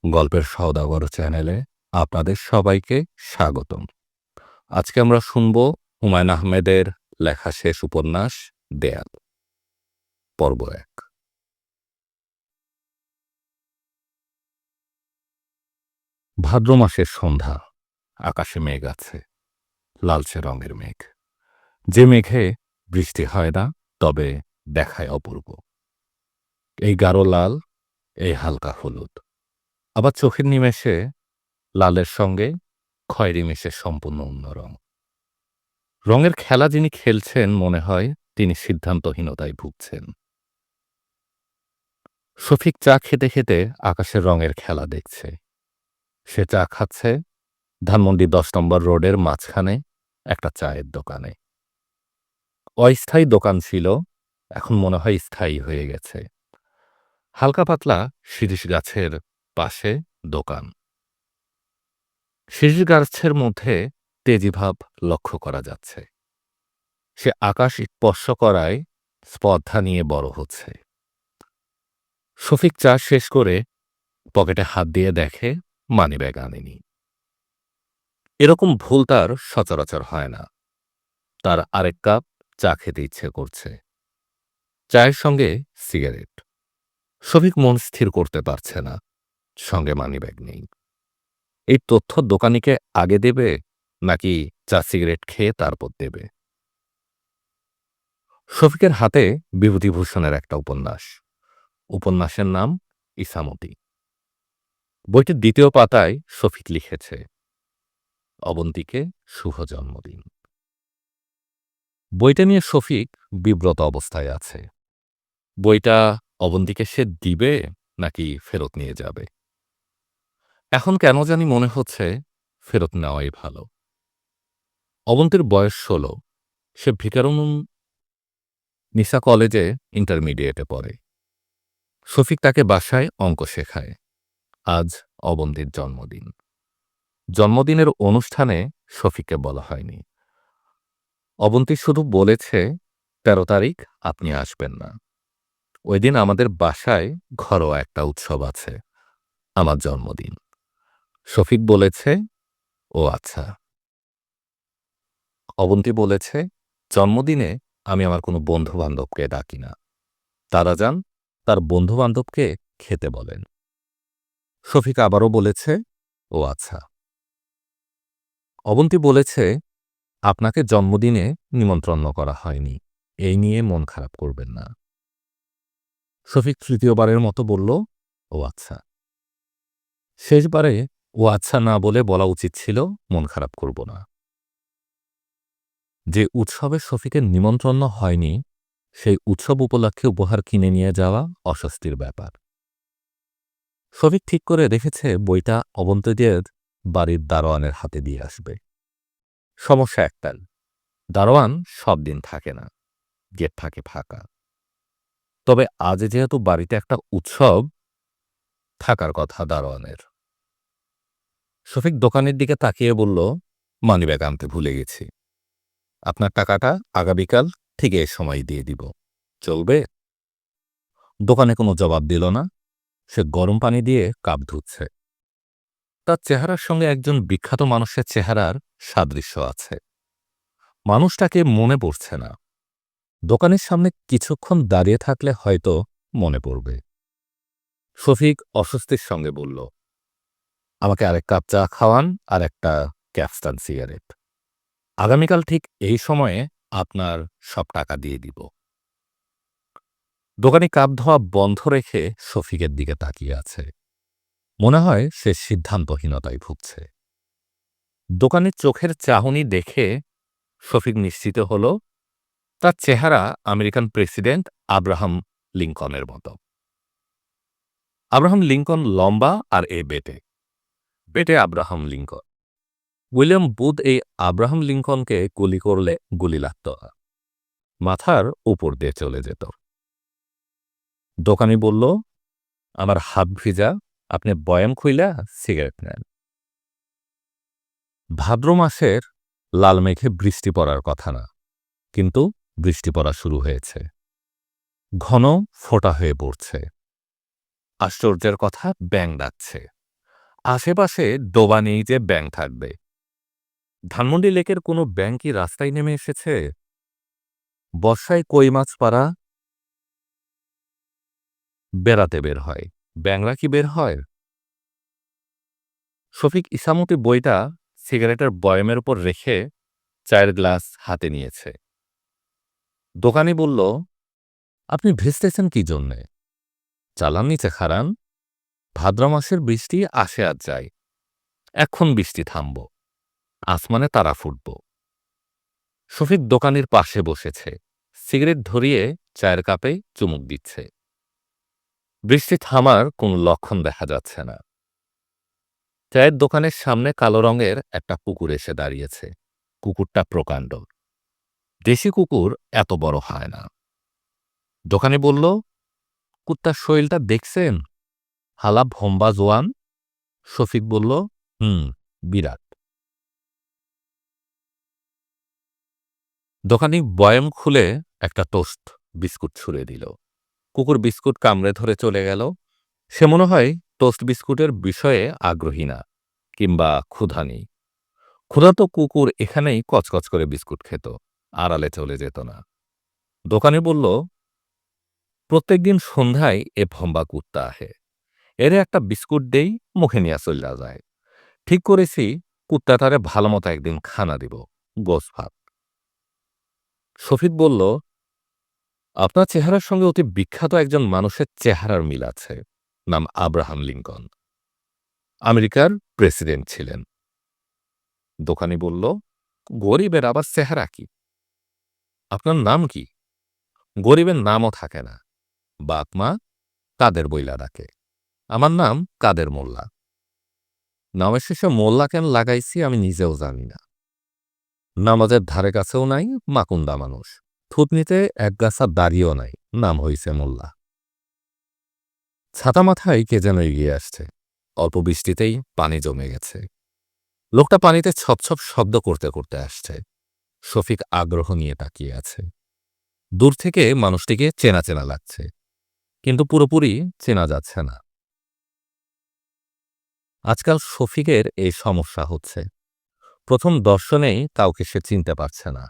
গল্পের সওদাগর চ্যানেলে আপনাদের সবাইকে স্বাগতম। আজকে আমরা শুনব হুমায়ূন আহমেদের লেখা শেষ উপন্যাস দেয়াল, পর্ব ১। ভাদ্র মাসের সন্ধ্যা, আকাশে মেঘ আছে, লালচে রঙের মেঘ, যে মেঘে বৃষ্টি হয় না, তবে দেখায় অপূর্ব। এই গাঢ় লাল, এই হালকা হলুদ, আবার চোখের নিমেষে লালের সঙ্গে খয়েরি মিশে সম্পূর্ণ অন্য রং। রঙের খেলা যিনি খেলছেন, মনে হয় তিনি সিদ্ধান্তহীনতায় ভুগছেন। শফিক চা খেতে খেতে আকাশের রঙের খেলা দেখছে। সে চা খাচ্ছে ধানমন্ডি ১০ নম্বর রোডের মাঝখানে একটা চায়ের দোকানে। অস্থায়ী দোকান ছিল, এখন মনে হয় স্থায়ী হয়ে গেছে। হালকা পাতলা শিরীষ গাছের পাশে দোকান। শিরীষ গাছের মধ্যে তেজি ভাব লক্ষ্য করা যাচ্ছে। সে আকাশ স্পর্শ করায় স্পর্ধা নিয়ে বড় হচ্ছে। শফিক চা শেষ করে পকেটে হাত দিয়ে দেখে মানিব্যাগ আনেনি। এরকম ভুল তার সচরাচর হয় না। তার আরেক কাপ চা খেতে ইচ্ছে করছে, চায়ের সঙ্গে সিগারেট। শফিক মন স্থির করতে পারছে না, সঙ্গে মানিব্যাগ নেই। এই তথ্য দোকানিকে আগে দেবে, নাকি চা সিগারেট খেয়ে তারপর দেবে? শফিকের হাতে বিভূতিভূষণের একটা উপন্যাস। উপন্যাসের নাম ইসামতি। বইটির দ্বিতীয় পাতায় শফিক লিখেছে, অবন্তীকে শুভ জন্মদিন। বইটা নিয়ে শফিক বিব্রত অবস্থায় আছে। বইটা অবন্তীকে সে দিবে, নাকি ফেরত নিয়ে যাবে? এখন কেন জানি মনে হচ্ছে ফেরত নেওয়াই ভালো। অবন্তীর বয়স ১৬। সে ভিকারুন নিসা কলেজে ইন্টারমিডিয়েটে পড়ে। শফিক তাকে বাসায় অঙ্ক শেখায়। আজ অবন্তীর জন্মদিন। জন্মদিনের অনুষ্ঠানে শফিককে বলা হয়নি। অবন্তী শুধু বলেছে, ১৩ তারিখ আপনি আসবেন না। ওই দিন আমাদের বাসায় ঘরোয়া একটা উৎসব আছে, আমার জন্মদিন। শফিক বলেছে, ও আচ্ছা। অবন্তী বলেছে, জন্মদিনে আমি আমার কোনো বন্ধু-বান্ধবকে ডাকি না। তারা যান, তার বন্ধু-বান্ধবকে খেতে বলেন। শফিক আবারও বলেছে, ও আচ্ছা। অবন্তী বলেছে, আপনাকে জন্মদিনে নিমন্ত্রণ করা হয়নি, এই নিয়ে মন খারাপ করবেন না। শফিক তৃতীয়বারের মতো বলল, ও আচ্ছা। শেষবারে ও আচ্ছা না বলে বলা উচিত ছিল, মন খারাপ করব না। যে উৎসবে শফিকের নিমন্ত্রণ হয়নি, সেই উৎসব উপলক্ষে উপহার কিনে নিয়ে যাওয়া অস্বস্তির ব্যাপার। শফিক ঠিক করে রেখেছে বইটা অবন্তীদের বাড়ির দারোয়ানের হাতে দিয়ে আসবে। সমস্যা একটাই, দারোয়ান সব দিন থাকে না, গেট থাকে ফাঁকা। তবে আজ যেহেতু বাড়িতে একটা উৎসব, থাকার কথা দারোয়ানের। শফিক দোকানের দিকে তাকিয়ে বলল, মানিব্যাগ আনতে ভুলে গেছি। আপনার টাকাটা আগামীকাল ঠিক এ সময় দিয়ে দিব, চলবে? দোকানে কোনো জবাব দিল না। সে গরম পানি দিয়ে কাপ ধুচ্ছে। তার চেহারার সঙ্গে একজন বিখ্যাত মানুষের চেহারার সাদৃশ্য আছে। মানুষটাকে মনে পড়ছে না। দোকানের সামনে কিছুক্ষণ দাঁড়িয়ে থাকলে হয়তো মনে পড়বে। শফিক অস্বস্তির সঙ্গে বলল, আমাকে আরেক কাপ চা খাওয়ান আর একটা ক্যাপস্টান সিগারেট। আগামীকাল ঠিক এই সময়ে আপনার সব টাকা দিয়ে দিব। দোকানি কাপ ধোয়া বন্ধ রেখে শফিকের দিকে তাকিয়ে আছে। মনে হয় সে সিদ্ধান্তহীনতায় ভুগছে। দোকানের চোখের চাহনি দেখে শফিক নিশ্চিত হল, তার চেহারা আমেরিকান প্রেসিডেন্ট আব্রাহাম লিঙ্কনের মতো। আব্রাহাম লিঙ্কন লম্বা আর এ বেটে, বেটে আব্রাহাম লিঙ্কন। উইলিয়াম বুথ এই আব্রাহাম লিঙ্কনকে গুলি করলে গুলি লাগত না, মাথার উপর দিয়ে চলে যেত। দোকানি বলল, আমার হাত ভিজা, আপনি বয়াম খুইলা সিগারেট নেন। ভাদ্র মাসের লাল মেঘে বৃষ্টি পড়ার কথা না, কিন্তু বৃষ্টি পড়া শুরু হয়েছে। ঘন ফোঁটা হয়ে পড়ছে। আশ্চর্যের কথা, ব্যাঙ ডাকছে। আশেপাশে ডোবা নেই যে ব্যাঙ থাকবে। ধানমন্ডি লেকের কোনো ব্যাঙ কি রাস্তায় নেমে এসেছে? বর্ষায় কই মাছ পাড়া বেড়াতে বের হয়, ব্যাঙরা কি বের হয়? শফিক ইসামতি বইটা সিগারেটের বয়ামের উপর রেখে চায়ের গ্লাস হাতে নিয়েছে। দোকানি বলল, আপনি ভেস্তেছেন কি জন্যে? চালান নিচে খাড়ান। ভাদ্র মাসের বৃষ্টি আসে আর যায়, এখন বৃষ্টি থামব, আসমানে তারা ফুটব। শফিক দোকানির পাশে বসেছে, সিগারেট ধরিয়ে চায়ের কাপে চুমুক দিচ্ছে। বৃষ্টি থামার কোনো লক্ষণ দেখা যাচ্ছে না। চায়ের দোকানের সামনে কালো রঙের একটা কুকুর এসে দাঁড়িয়েছে। কুকুরটা প্রকাণ্ড, দেশি কুকুর এত বড় হয় না। দোকানি বলল, কুত্তার শরীরটা দেখছেন? হালা ভম্বা জোয়ান। শফিক বলল, হুম, বিরাট। দোকানি বয়াম খুলে একটা টোস্ট বিস্কুট ছুঁড়ে দিল। কুকুর বিস্কুট কামড়ে ধরে চলে গেল। সে মনে হয় টোস্ট বিস্কুটের বিষয়ে আগ্রহী না, কিংবা ক্ষুধা নেই। ক্ষুধার্ত কুকুর এখানেই কচকচ করে বিস্কুট খেত, আড়ালে চলে যেত না। দোকানি বলল, প্রত্যেকদিন সন্ধ্যায় এ ভম্বা কুত্তা আহে, এরে একটা বিস্কুট দেই, মুখে নিয়ে চল্লা যায়। ঠিক করেছি কুত্তাটারে ভালো মতো একদিন খানা দিব, গোস ভাত। শফিক বলল, আপনার চেহারার সঙ্গে অতি বিখ্যাত একজন মানুষের চেহারার মিল আছে। নাম আব্রাহাম লিঙ্কন, আমেরিকার প্রেসিডেন্ট ছিলেন। দোকানি বলল, গরিবের আবার চেহারা কি? আপনার নাম কি? গরিবের নামও থাকে না, বাপ মা কাদের বইলা ডাকে। আমার নাম কাদের মোল্লা। নামের শেষে মোল্লা কেন লাগাইছি আমি নিজেও জানি না। নামাজের ধারে কাছেও নাই, মাকুন্দা মানুষ। থুতনিতে এক গাছা দাড়িও নাই, নাম হইছে মোল্লা। ছাতা মাথায় কে যেন এগিয়ে আসছে। অল্প বৃষ্টিতেই পানি জমে গেছে। লোকটা পানিতে ছপছপ শব্দ করতে করতে আসছে। শফিক আগ্রহ নিয়ে তাকিয়ে আছে। দূর থেকে মানুষটিকে চেনা চেনা লাগছে, কিন্তু পুরোপুরি চেনা যাচ্ছে না। আজকাল শফিকের এই সমস্যা হচ্ছে। প্রথম দর্শনেই কাউকে সে চিনতে পারছে না।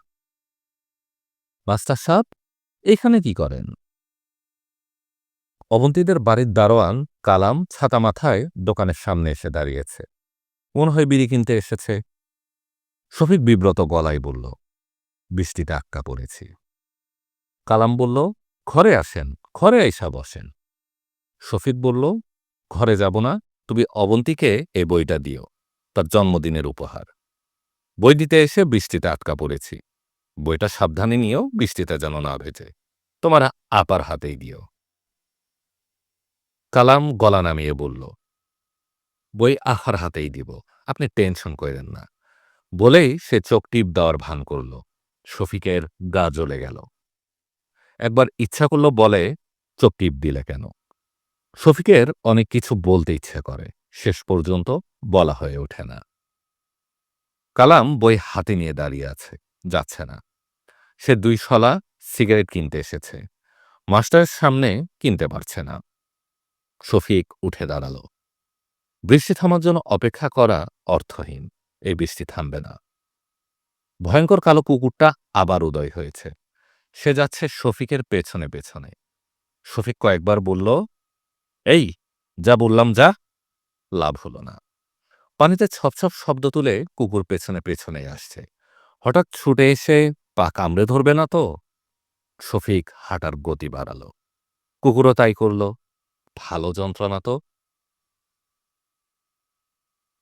মাস্টার সাহেব, এখানে কি করেন? অবন্তীদের বাড়ির দারোয়ান কালাম ছাতা মাথায় দোকানের সামনে এসে দাঁড়িয়েছে। মনে হয় বিড়ি কিনতে এসেছে। শফিক বিব্রত গলায় বলল, বৃষ্টিতে আটকা পড়েছি। কালাম বলল, ঘরে আসেন, ঘরে আইসা বসেন। শফিক বলল, ঘরে যাব না, তুমি অবন্তীকে এই বইটা দিও, তার জন্মদিনের উপহার। বই দিতে এসে বৃষ্টিতে আটকা পড়েছি। বইটা সাবধানে নিও, বৃষ্টিতে যেন না ভেজে। তোমার আপার হাতেই দিও। কালাম গলা নামিয়ে বলল, বই আহার হাতেই দিব, আপনি টেনশন করেন না। বলেই সে চোখ টিপ দেওয়ার ভান করল। শফিকের গা জ্বলে গেল। একবার ইচ্ছা করল বলে, চোখ টিপ দিলে কেন? শফিকের অনেক কিছু বলতে ইচ্ছে করে, শেষ পর্যন্ত বলা হয়ে ওঠে না। কালাম বই হাতে নিয়ে দাঁড়িয়ে আছে, যাচ্ছে না। সে 2 শলা সিগারেট কিনতে এসেছে, মাস্টারের সামনে কিনতে পারছে না। শফিক উঠে দাঁড়াল। বৃষ্টি থামার জন্য অপেক্ষা করা অর্থহীন। এই বৃষ্টি থামবে না। ভয়ঙ্কর কালো কুকুরটা আবার উদয় হয়েছে। সে যাচ্ছে শফিকের পেছনে পেছনে। শফিক কয়েকবার বলল, এই, যা বললাম যা। লাভ হল না। পানিতে ছপছপ শব্দ তুলে কুকুর পেছনে পেছনে আসছে। হঠাৎ ছুটে এসে পা কামড়ে ধরবে না তো? শফিক হাঁটার গতি বাড়াল। কুকুরও তাই করল। ভালো যন্ত্রণা তো।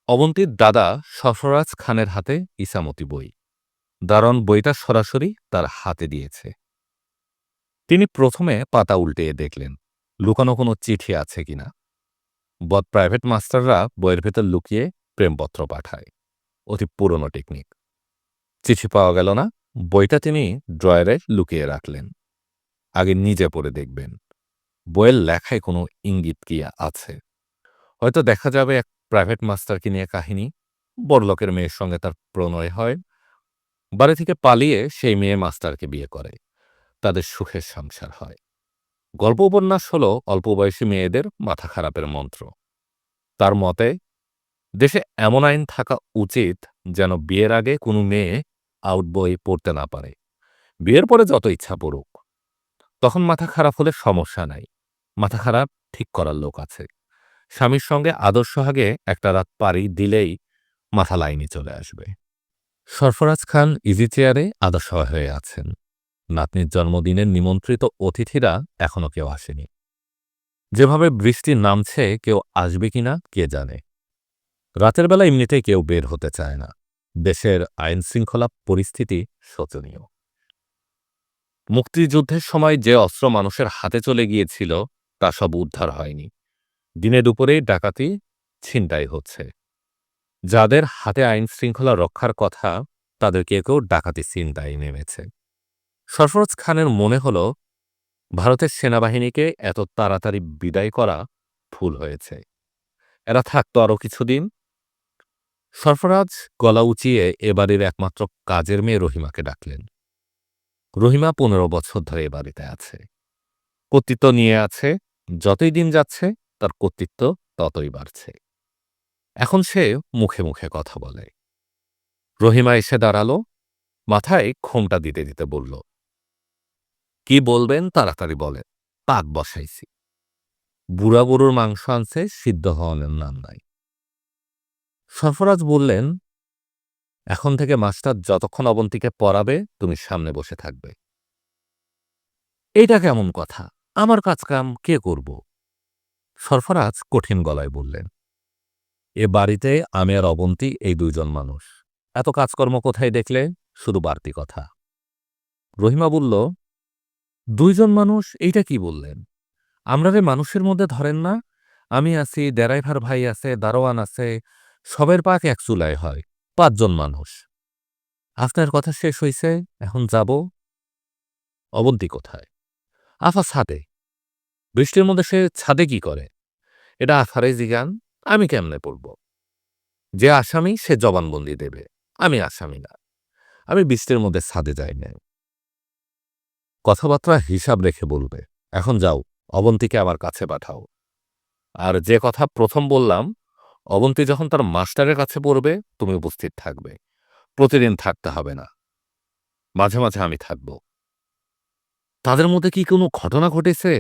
অবন্তীর দাদা সফরাজ খানের হাতে ইসামতি বই। দারোয়ান বইটা সরাসরি তার হাতে দিয়েছে। তিনি প্রথমে পাতা উল্টে দেখলেন লুকানো কোনো চিঠি আছে কিনা। বদ প্রাইভেট মাস্টাররা বইয়ের ভেতর লুকিয়ে প্রেমপত্র পাঠায়, অতি পুরনো টেকনিক। চিঠি পাওয়া গেল না। বইটা তিনি ড্রয়ারে লুকিয়ে রাখলেন। আগে নিজে পড়ে দেখবেন বইয়ের লেখায় কোনো ইঙ্গিত কি আছে। হয়তো দেখা যাবে এক প্রাইভেট মাস্টারকে নিয়ে কাহিনী। বড়লোকের মেয়ের সঙ্গে তার প্রণয় হয়, বাড়ি থেকে পালিয়ে সেই মেয়ে মাস্টারকে বিয়ে করে, তাদের সুখের সংসার হয়। গল্প উপন্যাস হল অল্প বয়সী মেয়েদের মাথা খারাপের মন্ত্র। তার মতে দেশে এমন আইন থাকা উচিত যেন বিয়ের আগে কোনো মেয়ে আউট বই পড়তে না পারে। বিয়ের পরে যত ইচ্ছা পড়ুক। তখন মাথা খারাপ হলে সমস্যা নাই। মাথা খারাপ ঠিক করার লোক আছে। স্বামীর সঙ্গে আদর সোহাগে একটা রাত পাড়ি দিলেই মাথা লাইনে চলে আসবে। সরফরাজ খান ইজি চেয়ারে আদর সভা হয়ে আছেন। নাতনির জন্মদিনের নিমন্ত্রিত অতিথিরা এখনো কেউ আসেনি। যেভাবে বৃষ্টি নামছে কেউ আসবে কিনা কে জানে। রাতের বেলা এমনিতেই কেউ বের হতে চায় না। দেশের আইনশৃঙ্খলা পরিস্থিতি শোচনীয়। মুক্তিযুদ্ধের সময় যে অস্ত্র মানুষের হাতে চলে গিয়েছিল তা সব উদ্ধার হয়নি। দিনে দুপুরেই ডাকাতি, ছিনতাই হচ্ছে। যাদের হাতে আইনশৃঙ্খলা রক্ষার কথা তাদের কেউ কেউ ডাকাতি ছিনতাই নেমেছে। সরফরাজ খানের মনে হল ভারতের সেনাবাহিনীকে এত তাড়াতাড়ি বিদায় করা ভুল হয়েছে। এরা থাকতো আরও কিছুদিন। সরফরাজ গলা উঁচিয়ে এবাড়ির একমাত্র কাজের মেয়ে রহিমাকে ডাকলেন। রহিমা ১৫ বছর ধরে এ বাড়িতে আছে। কর্তৃত্ব নিয়ে আছে। যতই দিন যাচ্ছে তার কর্তৃত্ব ততই বাড়ছে। এখন সে মুখে মুখে কথা বলে। রহিমা এসে দাঁড়ালো, মাথায় ঘোমটা দিতে দিতে বলল, কি বলবেন তাড়াতাড়ি বলেন, পাক বসাইছি। বুড়া গরুর মাংস আনছে, সিদ্ধ হওয়ানোর নাম নাই। সরফরাজ বললেন, এখন থেকে মাস্টার যতক্ষণ অবন্তীকে পড়াবে তুমি সামনে বসে থাকবে। এইটা কেমন কথা? আমার কাজকাম কে করব? সরফরাজ কঠিন গলায় বললেন, এ বাড়িতে আমি আর অবন্তী এই দুইজন মানুষ। এত কাজকর্ম কোথায় দেখলে? শুধু বাড়তি কথা। রহিমা বলল, দুইজন মানুষ এইটা কি বললেন? আমরা রে মানুষের মধ্যে ধরেন না? আমি আছি, ড্রাইভার ভাই আছে, দারোয়ান আছে, সবের পাক এক চুলায় হয়। ৫ জন মানুষ। আপনার কথা শেষ হইছে, এখন যাব। অবন্তী কোথায়? আফা ছাদে। বৃষ্টির মধ্যে সে ছাদে কি করে? এটা আফারে জিগান, আমি কেমনে পড়ব? যে আসামি সে জবানবন্দি দেবে। আমি আসামি না। আমি বৃষ্টির মধ্যে ছাদে যাই না। কথাবার্তা হিসাব রেখে বলবে। এখন যাও, অবন্তীকে আমার কাছে পাঠাও। আর যে কথা প্রথম বললাম, অবন্তী যখন তার মাস্টারের কাছে পড়বে তুমি উপস্থিত থাকবে। প্রতিদিন থাকতে হবে না, মাঝে মাঝে আমি থাকব। তাদের মধ্যে কি কোনো ঘটনা ঘটেছে?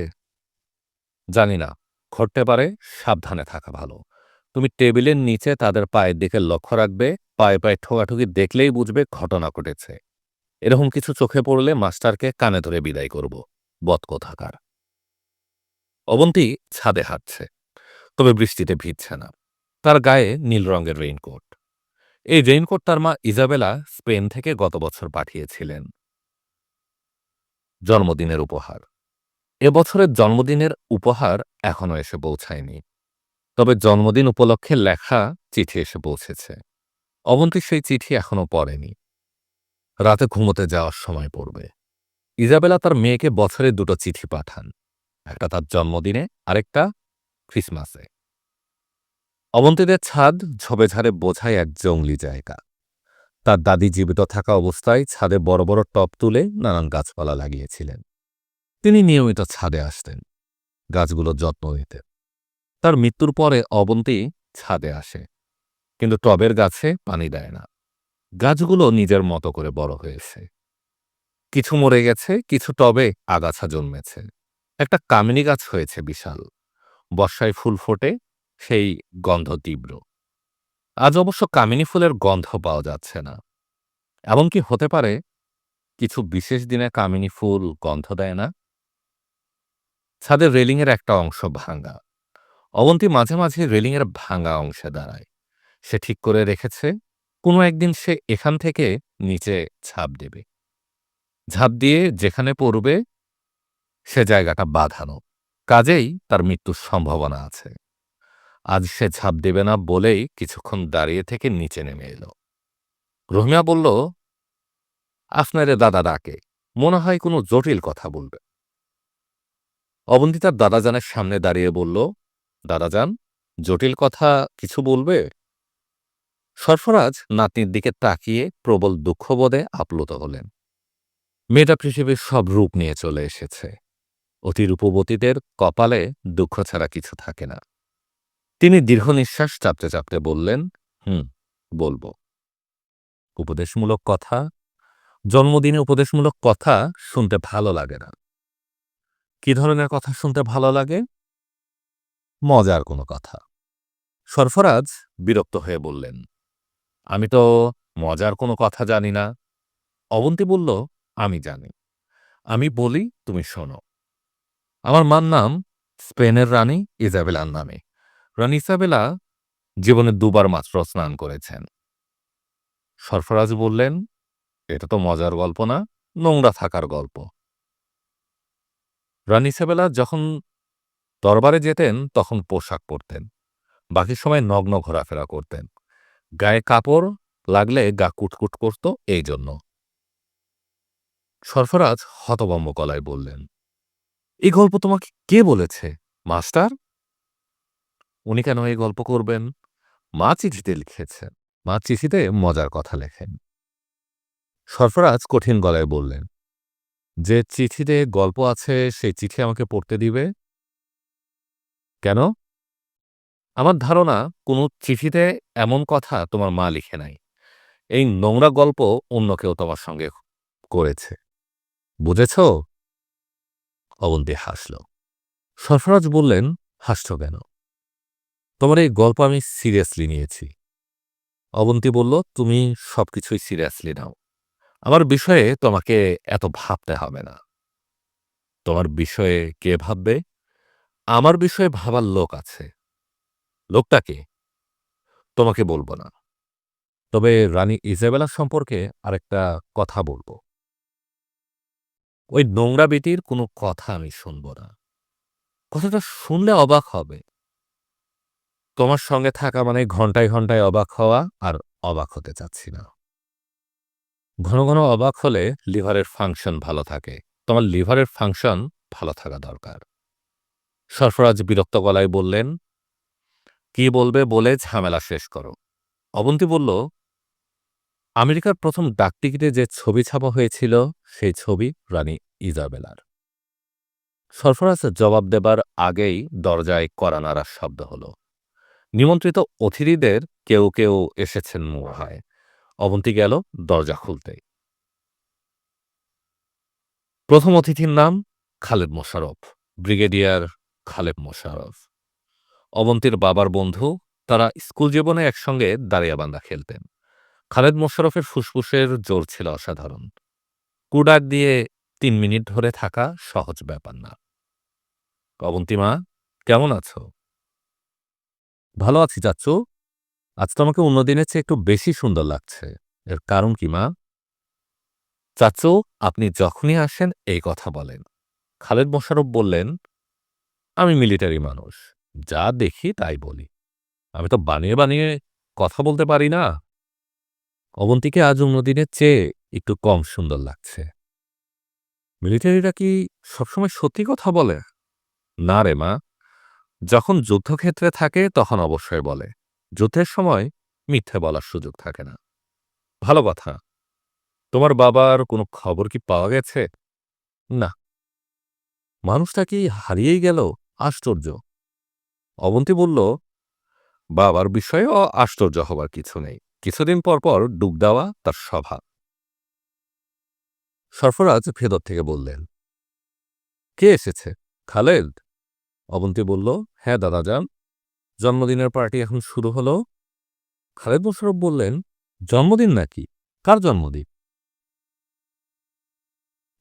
জানি না, ঘটতে পারে, সাবধানে থাকা ভালো। তুমি টেবিলের নিচে তাদের পায়ের দিকে লক্ষ্য রাখবে। পায়ে পায়ে ঠোকাঠুকি দেখলেই বুঝবে ঘটনা ঘটেছে। এরকম কিছু চোখে পড়লে মাস্টারকে কানে ধরে বিদায় করব। বদ কোথাকার। অবন্তী ছাদে হাঁটছে, তবে বৃষ্টিতে ভিজছে না। তার গায়ে নীল রঙের রেইনকোট। এই রেইনকোট তার মা ইজাবেলা স্পেন থেকে গত বছর পাঠিয়েছিলেন জন্মদিনের উপহার। এবছরের জন্মদিনের উপহার এখনো এসে পৌঁছায়নি, তবে জন্মদিন উপলক্ষে লেখা চিঠি এসে পৌঁছেছে। অবন্তী সেই চিঠি এখনো পড়েনি। রাতে ঘুমোতে যাওয়ার সময় পড়বে। ইজাবেলা তার মেয়েকে বছরে ২টো চিঠি পাঠান, একটা তার জন্মদিনে, আরেকটা ক্রিসমাসে। অবন্তীদের ছাদ ঝোপেঝাড়ে বোঝায় এক জংলি জায়গা। তার দাদি জীবিত থাকা অবস্থায় ছাদে বড় বড় টব তুলে নানান গাছপালা লাগিয়েছিলেন। তিনি নিয়মিত ছাদে আসতেন, গাছগুলোর যত্ন নিতেন। তার মৃত্যুর পরে অবন্তী ছাদে আসে, কিন্তু টবের গাছে পানি দেয় না। গাছগুলো নিজের মতো করে বড় হয়েছে। কিছু মরে গেছে, কিছু টবে আগাছা জন্মেছে। একটা কামিনী গাছ হয়েছে বিশাল। বর্ষায় ফুল ফোটে, সেই গন্ধ তীব্র। আজ অবশ্য কামিনী ফুলের গন্ধ পাওয়া যাচ্ছে না। এমনকি হতে পারে কিছু বিশেষ দিনে কামিনী ফুল গন্ধ দেয় না। ছাদের রেলিংয়ের একটা অংশ ভাঙা। অবন্তী মাঝে মাঝে রেলিংয়ের ভাঙা অংশে দাঁড়ায়। সে ঠিক করে রেখেছে কোনো একদিন সে এখান থেকে নিচে ঝাঁপ দেবে। ঝাঁপ দিয়ে যেখানে পড়বে সে জায়গাটা বাঁধানো, কাজেই তার মৃত্যুর সম্ভাবনা আছে। আজ সে ঝাঁপ দেবে না বলেই কিছুক্ষণ দাঁড়িয়ে থেকে নিচে নেমে এলো। রহিমা বলল, আপনারে দাদা ডাকে, মনে হয় কোনো জটিল কথা বলবে। অবন্তী তার দাদাজানের সামনে দাঁড়িয়ে বলল, দাদাজান, জটিল কথা কিছু বলবে? সরফরাজ নাতনির দিকে তাকিয়ে প্রবল দুঃখবোধে আপ্লুত হলেন। মেয়েটা পৃথিবীর সব রূপ নিয়ে চলে এসেছে। অতি রূপবতীদের কপালে দুঃখ ছাড়া কিছু থাকে না। তিনি দীর্ঘ নিঃশ্বাস চাপতে চাপতে বললেন, হুম, বলবো। উপদেশমূলক কথা, জন্মদিনে উপদেশমূলক কথা শুনতে ভালো লাগে না। কি ধরনের কথা শুনতে ভালো লাগে? মজার কোনো কথা। সরফরাজ বিরক্ত হয়ে বললেন, আমি তো মজার কোনো কথা জানি না। অবন্তী বলল, আমি জানি। আমি বলি, তুমি শোনো। আমার মার নাম স্পেনের রানী ইজাবেলার নামে। রানী ইসাবেলা জীবনে দুবার মাত্র স্নান করেছেন। সরফরাজ বললেন, এটা তো মজার গল্প না, নোংরা থাকার গল্প। রানী ইসাবেলা যখন দরবারে যেতেন তখন পোশাক পরতেন, বাকি সময় নগ্ন ঘোরাফেরা করতেন। গায়ে কাপড় লাগলে গা কুটকুট করত, এই জন্য। সরফরাজ হতভম্ব গলায় বললেন, এই গল্প তোমাকে কে বলেছে, মাস্টার? উনি কেন এই গল্প করবেন? মা চিঠিতে লিখেছেন। মা চিঠিতে মজার কথা লেখেন। সরফরাজ কঠিন গলায় বললেন, যে চিঠিতে গল্প আছে সেই চিঠি আমাকে পড়তে দিবে কেন? আমার ধারণা কোনো চিঠিতে এমন কথা তোমার মা লিখে নাই। এই নোংরা গল্প অন্য কেউ তোমার সঙ্গে করেছে, বুঝেছ? অবন্তী হাসল। সরফরাজ বললেন, হাসছ কেন? তোমার এই গল্প আমি সিরিয়াসলি নিয়েছি। অবন্তী বলল, তুমি সবকিছুই সিরিয়াসলি নাও। আমার বিষয়ে তোমাকে এত ভাবতে হবে না। তোমার বিষয়ে কে ভাববে? আমার বিষয়ে ভাবার লোক আছে। লোকটাকে তোমাকে বলবো না। তবে রানী ইজাবেলা সম্পর্কে আরেকটা কথা বলবো। ওই নোংরা বেটির কোনো কথা আমি শুনব না। কথাটা শুনলে অবাক হবে। তোমার সঙ্গে থাকা মানে ঘন্টায় ঘন্টায় অবাক হওয়া, আর অবাক হতে চাচ্ছি না। ঘন ঘন অবাক হলে লিভারের ফাংশন ভালো থাকে। তোমার লিভারের ফাংশন ভালো থাকা দরকার। সরফরাজ বিরক্ত গলায় বললেন, কি বলবে বলে ঝামেলা শেষ করো। অবন্তী বলল, আমেরিকার প্রথম ডাকটিকিটে যে ছবি ছাপা হয়েছিল সেই ছবি রানী ইজাবেলার। সরফরাজ জবাব দেবার আগেই দরজায় কড়া নাড়ার শব্দ হল। নিমন্ত্রিত অতিথিদের কেউ কেউ এসেছেন মুহায়। অবন্তী গেল দরজা খুলতেই। প্রথম অতিথির নাম খালেদ মোশাররফ, ব্রিগেডিয়ার খালেদ মোশাররফ। অবন্তীর বাবার বন্ধু, তারা স্কুল জীবনে একসঙ্গে দাঁড়িয়াবান্ধা খেলতেন। খালেদ মোশাররফের ফুসফুসের জোর ছিল অসাধারণ। কুডাক দিয়ে ৩ মিনিট ধরে থাকা সহজ ব্যাপার না। অবন্তী মা, কেমন আছো? ভালো আছি চাচ্চু। আজ তো আমাকে অন্য দিনের চেয়ে একটু বেশি সুন্দর লাগছে। এর কারণ কি মা? চাচু, আপনি যখনই আসেন এই কথা বলেন। খালেদ মোশাররফ বললেন, আমি মিলিটারি মানুষ, যা দেখি তাই বলি। আমি তো বানিয়ে বানিয়ে কথা বলতে পারি না। অবন্তীকে আজ অন্যদিনের চেয়ে একটু কম সুন্দর লাগছে। মিলিটারিরা কি সবসময় সত্যি কথা বলে? না রে মা, যখন যুদ্ধক্ষেত্রে থাকে তখন অবশ্যই বলে। যুদ্ধের সময় মিথ্যে বলার সুযোগ থাকে না। ভালো কথা। তোমার বাবার কোনো খবর কি পাওয়া গেছে? না। মানুষটা কি হারিয়েই গেল? আশ্চর্য। অবন্তী বলল, বাবার বিষয়ে আশ্চর্য হবার কিছু নেই। কিছুদিন পর পর ডুব দেওয়া তার স্বভাব। সরফরাজ ভেতর থেকে বললেন, কে এসেছে? খালেদ? অবন্তী বলল, হ্যাঁ দাদাজান, জন্মদিনের পার্টি এখন শুরু হলো। খালেদ মোশাররফ বললেন, জন্মদিন নাকি? কার জন্মদিন?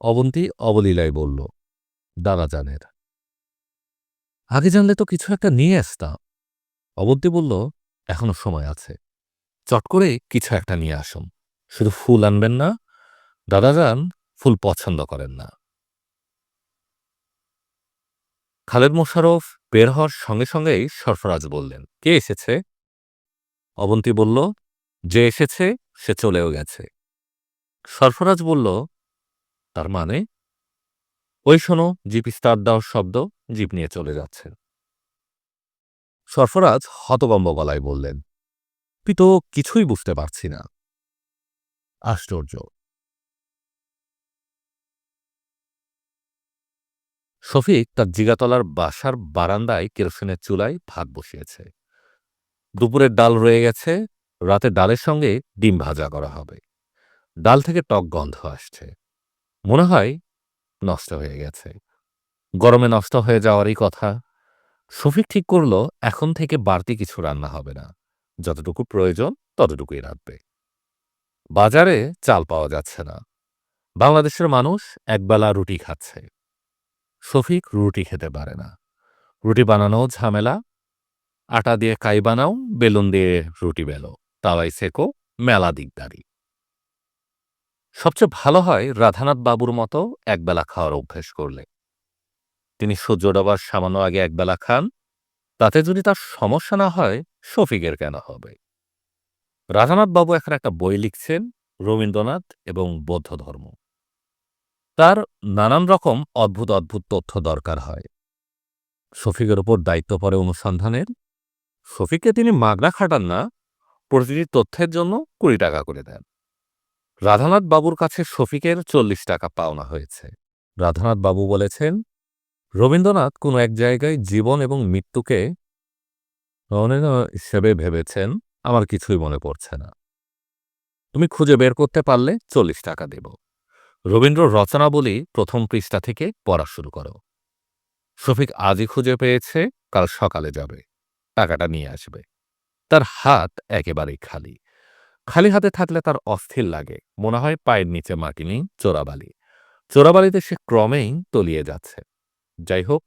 অবন্তী অবলীলায় বলল, দাদাজানের। আগে জানলে তো কিছু একটা নিয়ে আসতাম। অবন্তী বলল, এখনো সময় আছে, চট করে কিছু একটা নিয়ে আসুন। শুধু ফুল আনবেন না, দাদাজান ফুল পছন্দ করেন না। খালেদ মোশাররফ বের হওয়ার সঙ্গে সঙ্গেই সরফরাজ বললেন, কে এসেছে? অবন্তী বলল, যে এসেছে সে চলেও গেছে। সরফরাজ বলল, তার মানে? ওই শোনো, জিপ স্টার্ট দেওয়ার শব্দ, জিপ নিয়ে চলে যাচ্ছে। সরফরাজ হতভম্ব গলায় বললেন, তুই তো কিছুই বুঝতে পারছি না। আশ্চর্য। শফিক তার জিগাতলার বাসার বারান্দায় কেরোসিনের চুলায় ভাত বসিয়েছে। দুপুরের ডাল রয়ে গেছে, রাতে ডালের সঙ্গে ডিম ভাজা করা হবে। ডাল থেকে টক গন্ধ আসছে। মনে হয় নষ্ট হয়ে গেছে। গরমে নষ্ট হয়ে যাওয়ারই কথা। শফিক ঠিক করল এখন থেকে বাড়তি কিছু রান্না হবে না। যতটুকু প্রয়োজন ততটুকুই রাখবে। বাজারে চাল পাওয়া যাচ্ছে না। বাংলাদেশের মানুষ একবেলা রুটি খাচ্ছে। শফিক রুটি খেতে পারে না। রুটি বানানোও ঝামেলা। আটা দিয়ে কাই বানাও, বেলুন দিয়ে রুটি বেলো, তাওয়ায় সেকো, মেলা দিকদারি। সবচেয়ে ভালো হয় রাধানাথ বাবুর মতো একবেলা খাওয়ার অভ্যেস করলে। তিনি সূর্য ডোবার সামান্য আগে একবেলা খান। তাতে যদি তার সমস্যা না হয়, শফিকের কেন হবে? রাধানাথ বাবু এখন একটা বই লিখছেন, রবীন্দ্রনাথ এবং বৌদ্ধ ধর্ম। তার নানান রকম অদ্ভুত অদ্ভুত তথ্য দরকার হয়। শফিকের ওপর দায়িত্ব পড়ে অনুসন্ধানের। শফিককে তিনি মাগনা খাটান না, প্রতিটি তথ্যের জন্য ২০ টাকা করে দেন। রাধানাথ বাবুর কাছে শফিকের ৪০ টাকা পাওনা হয়েছে। রাধানাথ বাবু বলেছেন, রবীন্দ্রনাথ কোনো এক জায়গায় জীবন এবং মৃত্যুকে রণনীতি হিসেবে ভেবেছেন, আমার কিছুই মনে পড়ছে না। তুমি খুঁজে বের করতে পারলে ৪০ টাকা দেব। রবীন্দ্র রচনাবলী প্রথম পৃষ্ঠা থেকে পড়া শুরু করো। শফিক আজই খুঁজে পেয়েছে, কাল সকালে যাবে, টাকাটা নিয়ে আসবে। তার হাত একেবারেই খালি। খালি হাতে থাকলে তার অস্থির লাগে, মনে হয় পায়ের নিচে মাটি নেই, চোরাবালি। চোরাবালিতে সে ক্রমেই তলিয়ে যাচ্ছে। যাই হোক,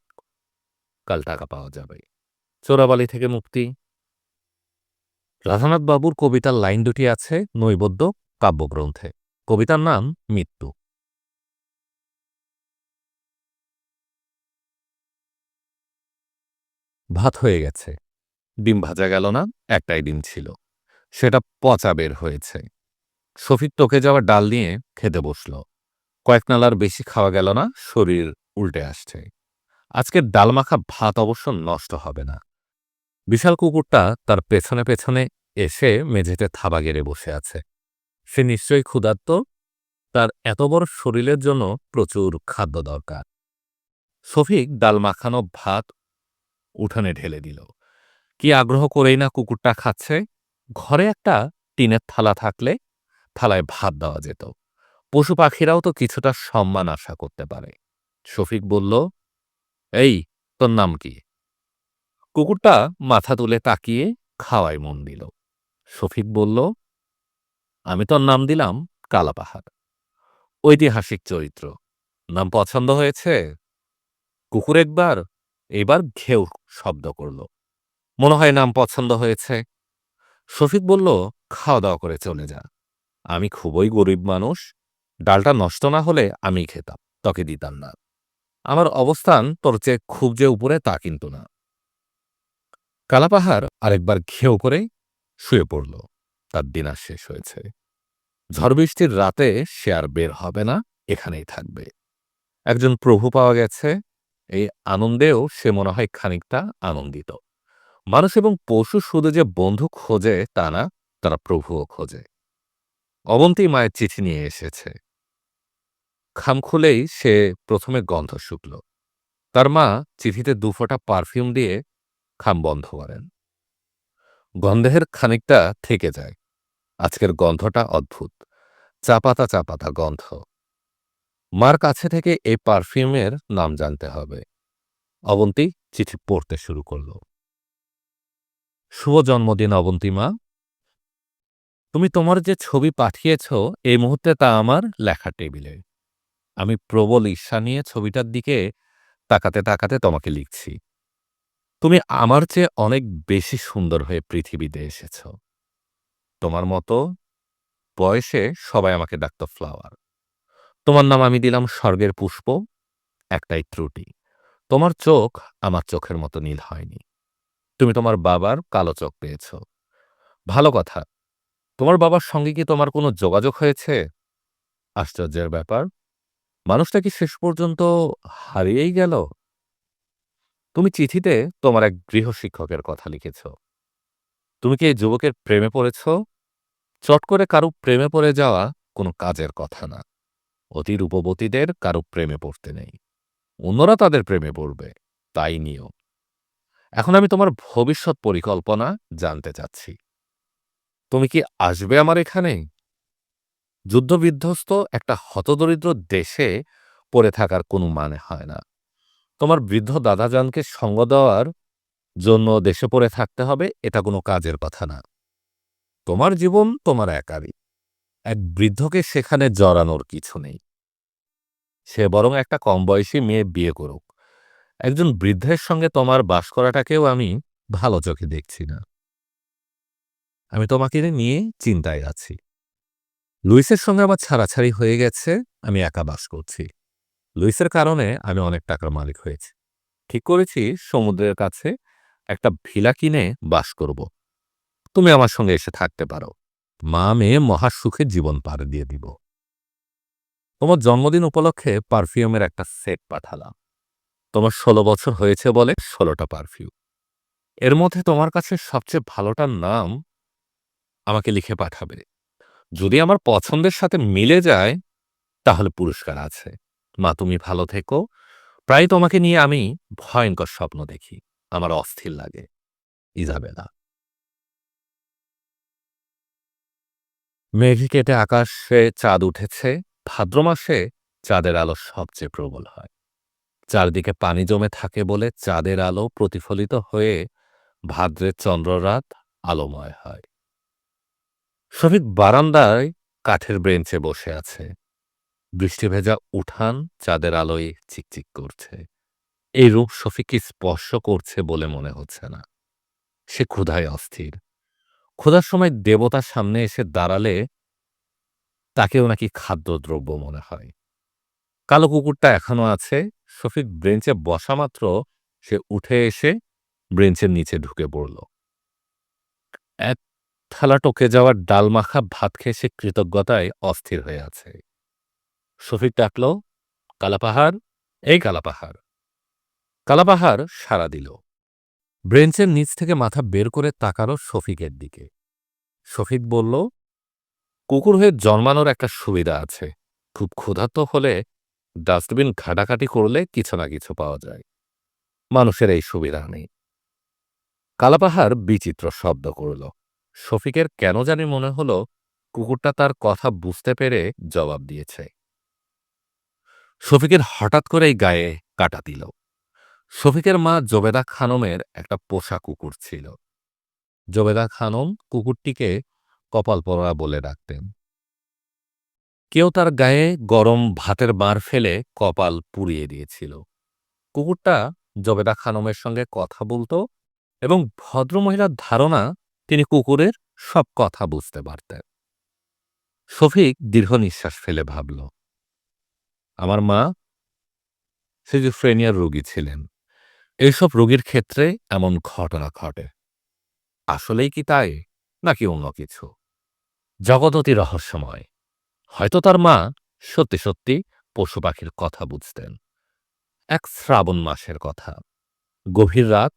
কাল টাকা পাওয়া যাবে। চোরাবালি থেকে মুক্তি। রাধানাথ বাবুর কবিতার লাইন দুটি আছে নৈবদ্য কাব্যগ্রন্থে। কবিতার নাম মৃত্যু। ভাত হয়ে গেছে, ডিম ভাজা গেল না, একটাই ডিম ছিল, সেটা পচা বের হয়েছে। শফিক টকে যাওয়া ডাল নিয়ে খেতে বসল। কয়েক নালার বেশি খাওয়া গেল না, শরীর উল্টে আসছে। আজকের ডালমাখা ভাত অবশ্য নষ্ট হবে না। বিশাল কুকুরটা তার পেছনে পেছনে এসে মেঝেতে থাবা গেড়ে বসে আছে। সে নিশ্চয়ই ক্ষুধার্ত, তার এত বড় শরীরের জন্য প্রচুর খাদ্য দরকার। শফিক ডাল মাখানো ভাত উঠানে ঢেলে দিল। কি আগ্রহ করেই না কুকুরটা খাচ্ছে। ঘরে একটা টিনের থালা থাকলে থালায় ভাত দেওয়া যেত। পশু পাখিরাও তো কিছুটা সম্মান আশা করতে পারে। শফিক বলল, এই, তোর নাম কি? কুকুরটা মাথা তুলে তাকিয়ে খাওয়ায় মন দিল। শফিক বলল, আমি তোর নাম দিলাম কালাপাহাড়। ঐতিহাসিক চরিত্র। নাম পছন্দ হয়েছে? কুকুর এইবার ঘেউ শব্দ করল। মনে হয় নাম পছন্দ হয়েছে। শফিক বলল, খাওয়া দাওয়া করে চলে যা। আমি খুবই গরিব মানুষ। ডালটা নষ্ট না হলে আমি খেতাম, তোকে দিতাম না। আমার অবস্থান তোর চেয়ে খুব যে উপরে তা কিন্তু না। কালাপাহাড় আরেকবার ঘেউ করে শুয়ে পড়ল। তার দিন আর শেষ হয়েছে। ঝড় বৃষ্টির রাতে সে আর বের হবে না, এখানেই থাকবে। একজন প্রভু পাওয়া গেছে, এই আনন্দেও সে মনে হয় খানিকটা আনন্দিত। মানুষ এবং পশু শুধু যে বন্ধু খোঁজে তা না, তারা প্রভুও খোঁজে। অবন্তী মায়ের চিঠি নিয়ে এসেছে। খাম খুলেই সে প্রথমে গন্ধ শুকল। তার মা চিঠিতে ২ ফোঁটা পারফিউম দিয়ে খাম বন্ধ করেন। গন্ধের খানিকটা থেকে যায়। আজকের গন্ধটা অদ্ভুত, চাপাতা চাপাতা গন্ধ। মার কাছে থেকে এই পারফিউমের নাম জানতে হবে। অবন্তী চিঠি পড়তে শুরু করল। শুভ জন্মদিন অবন্তিমা। তুমি তোমার যে ছবি পাঠিয়েছ এই মুহূর্তে তা আমার লেখা টেবিলে। আমি প্রবল ঈর্ষা নিয়ে ছবিটার দিকে তাকাতে তাকাতে তোমাকে লিখছি। তুমি আমার চেয়ে অনেক বেশি সুন্দর হয়ে পৃথিবীতে এসেছ। তোমার মতো বয়সে সবাই আমাকে ডাকত ফ্লাওয়ার। তোমার নাম আমি দিলাম স্বর্গের পুষ্প। একটাই ত্রুটি, তোমার চোখ আমার চোখের মতো নীল হয়নি। তুমি তোমার বাবার কালো চোখ পেয়েছ। ভালো কথা, তোমার বাবার সঙ্গে কি তোমার কোনো যোগাযোগ হয়েছে? আশ্চর্যের ব্যাপার, মানুষটা কি শেষ পর্যন্ত হারিয়েই গেল? তুমি চিঠিতে তোমার এক গৃহশিক্ষকের কথা লিখেছ। তুমি কি এই যুবকের প্রেমে পড়েছ? চট করে কারো প্রেমে পড়ে যাওয়া কোনো কাজের কথা না। অতি রূপবতীদের কারো প্রেমে পড়তে নেই, অন্যরা তাদের প্রেমে পড়বে, তাই নিয়ম। এখন আমি তোমার ভবিষ্যৎ পরিকল্পনা জানতে চাচ্ছি। তুমি কি আসবে আমার এখানে? যুদ্ধবিধ্বস্ত একটা হতদরিদ্র দেশে পড়ে থাকার কোনো মানে হয় না। তোমার বৃদ্ধ দাদাজানকে সঙ্গ দেওয়ার জন্য দেশে পড়ে থাকতে হবে, এটা কোনো কাজের কথা না। তোমার জীবন তোমার একারই। এক বৃদ্ধকে সেখানে জড়ানোর কিছু নেই। সে বরং একটা কমবয়সী মেয়ে বিয়ে করুক। একজন বৃদ্ধের সঙ্গে তোমার বাস করাটাকেও আমি ভালো চোখে দেখছি না। আমি তোমাকে নিয়ে চিন্তায় আছি। লুইসের সঙ্গে আমার ছাড়াছাড়ি হয়ে গেছে, আমি একা বাস করছি। লুইসের কারণে আমি অনেক টাকার মালিক হয়েছি। ঠিক করেছি সমুদ্রের কাছে একটা ভিলা কিনে বাস করব। তুমি আমার সঙ্গে এসে থাকতে পারো। মা মেয়ে মহা সুখে জীবন পার দিয়ে দিব। তোমার জন্মদিন উপলক্ষে পারফিউমের একটা সেট পাঠালাম। তোমার ১৬ বছর হয়েছে বলে ১৬টা পারফিউম। এর মধ্যে তোমার কাছে সবচেয়ে ভালোটার নাম আমাকে লিখে পাঠাবে। যদি আমার পছন্দের সাথে মিলে যায় তাহলে পুরস্কার আছে। মা তুমি ভালো থেকো। প্রায় তোমাকে নিয়ে আমি ভয়ঙ্কর স্বপ্ন দেখি। আমার অস্থির লাগে। ইজাবেলা। মেঘ কেটে আকাশে চাঁদ উঠেছে। ভাদ্র মাসে চাঁদের আলো সবচেয়ে প্রবল হয়। চারদিকে পানি জমে থাকে বলে চাঁদের আলো প্রতিফলিত হয়ে ভাদ্রের চন্দ্ররাত আলোময় হয়। শফিক বারান্দায় কাঠের বেঞ্চে বসে আছে। বৃষ্টি ভেজা উঠান চাঁদের আলোয় চিকচিক করছে। এই রূপ শফিককে স্পর্শ করছে বলে মনে হচ্ছে না। সে ক্ষুধায় অস্থির। ক্ষুধার সময় দেবতার সামনে এসে দাঁড়ালে তাকেও নাকি খাদ্যদ্রব্য মনে হয়। কালো কুকুরটা এখনো আছে। শফিক ব্রেঞ্চে বসা মাত্র সে উঠে এসে ব্রেঞ্চের নিচে ঢুকে পড়ল। এক থালা টকে যাওয়ার ডালমাখা ভাত খেয়ে সে কৃতজ্ঞতায় অস্থির হয়ে আছে। শফিক ডাকল, কালাপাহাড়, এই কালাপাহাড়। কালাপাহাড় সাড়া দিল। ব্রেঞ্চের নিচ থেকে মাথা বের করে তাকালো শফিকের দিকে। শফিক বলল, কুকুর হয়ে জন্মানোর একটা সুবিধা আছে। খুব ক্ষুধার্ত হলে ডাস্টবিন ঘাটাঘাটি করলে কিছু না কিছু পাওয়া যায়। মানুষের এই সুবিধা নেই। কালাপাহাড় বিচিত্র শব্দ করল। শফিকের কেন জানি মনে হলো কুকুরটা তার কথা বুঝতে পেরে জবাব দিয়েছে। শফিকের হঠাৎ করেই গায়ে কাটা দিল। শফিকের মা জবেদা খানমের একটা পোষা কুকুর ছিল। জবেদা খানম কুকুরটিকে কপাল পরা বলে ডাকতেন। কেউ তার গায়ে গরম ভাতের মার ফেলে কপাল পুড়িয়ে দিয়েছিল। কুকুরটা জবেদা খানমের সঙ্গে কথা বলত এবং ভদ্রমহিলার ধারণা তিনি কুকুরের সব কথা বুঝতে পারতেন। শফিক দীর্ঘ নিঃশ্বাস ফেলে ভাবল, আমার মা সিজোফ্রেনিয়ার রোগী ছিলেন। এইসব রোগীর ক্ষেত্রে এমন ঘটনা ঘটে। আসলেই কি তাই, নাকি অন্য কিছু? জগৎ অতি রহস্যময়। হয়তো তার মা সত্যি সত্যি পশু পাখির কথা বুঝতেন। এক শ্রাবণ মাসের কথা। গভীর রাত,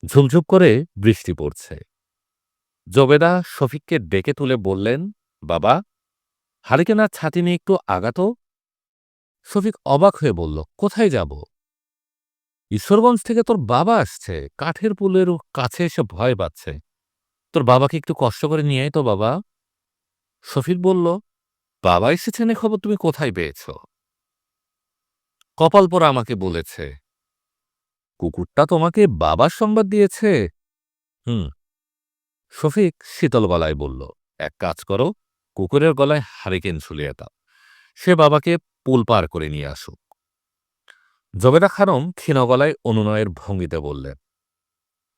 ঝুমঝুম করে বৃষ্টি পড়ছে। জবেদা শফিককে ডেকে তুলে বললেন, বাবা, হারিকেন আর ছাতি নিয়ে একটু আগাতো। শফিক অবাক হয়ে বলল, কোথায় যাব? ঈশ্বরগঞ্জ থেকে তোর বাবা আসছে। কাঠের পুলের কাছে এসে ভয় পাচ্ছে। তোর বাবাকে একটু কষ্ট করে নিয়ে আয় তো বাবা। শফিক বলল, বাবা এসেছেন এ খবর তুমি কোথায় পেয়েছ? কপাল পোড়া আমাকে বলেছে। কুকুরটা তোমাকে বাবার সংবাদ দিয়েছে? হুম। শফিক শীতল গলায় বলল, এক কাজ করো, কুকুরের গলায় হারিকেন ঝুলিয়ে দাও। সে বাবাকে পুল পার করে নিয়ে আসুক। জবেদা খানম ক্ষীণ গলায় অনুনয়ের ভঙ্গিতে বললেন,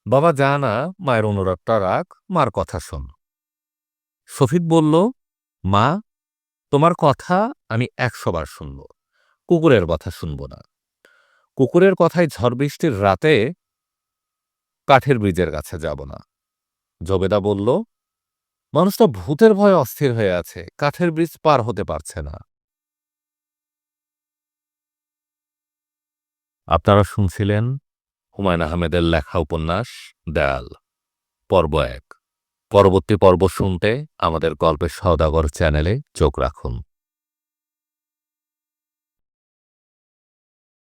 বাবা যা না, মায়ের অনুরোধটা রাখ, মার কথা শোন। শফিক বলল, মা, তোমার কথা আমি ১০০ বার শুনব, কুকুরের কথা শুনব না। কুকুরের কথায় ঝড় বৃষ্টির রাতে কাঠের ব্রিজের কাছে যাব না। জবেদা বলল, মানুষটা ভূতের ভয়ে অস্থির হয়ে আছে, কাঠের ব্রিজ পার হতে পারছে না। আপনারা শুনছিলেন হুমায়ূন আহমেদের লেখা উপন্যাস দেয়াল, পর্ব ১। পরবর্তী পর্ব শুনতে আমাদের গল্পের সওদাগর চ্যানেলে চোখ রাখুন।